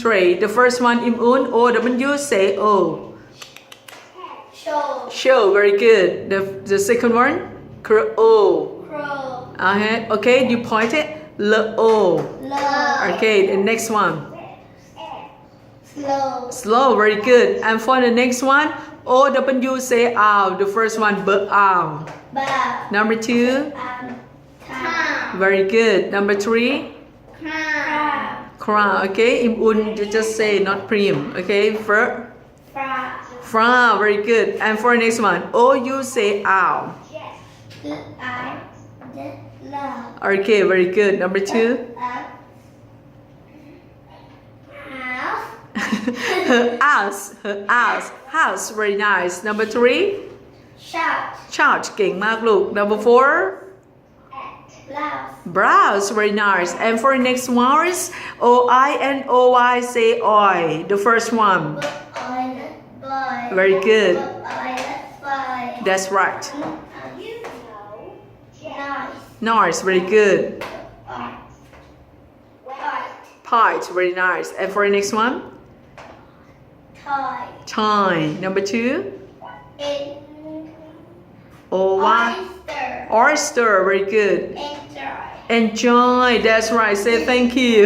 Trade. The first one, Im Un, O-W, say O. Show. Show, very good. The second one, Crow. Crow. Okay, you point it. L-O. Love. Okay, the next one. Slow. Slow, very good. And for the next one, O-W, say ow. The first one, B-ow. Bow. Number two, Time. very good. Number three, Crab. Crown. Okay, Im Un, you just say not prim. Okay, Frog. Fra, very good. And for the next one, O, you say ow. Love. Okay, very good. Number two, House. her house, very nice. Number three, Shout. charge, เก่งมากลูก. Number four, Blouse. browse, very nice. And for the next one is O-I-N-O-Y, say oi. The first one, Boy. very good. Boy. That's right. Nice. Nice, very good. White. Pite, very nice. And for the next one, Toy. time. Number two, O-Y, oyster, very good. Enjoy. Enjoy, that's right. Say thank you.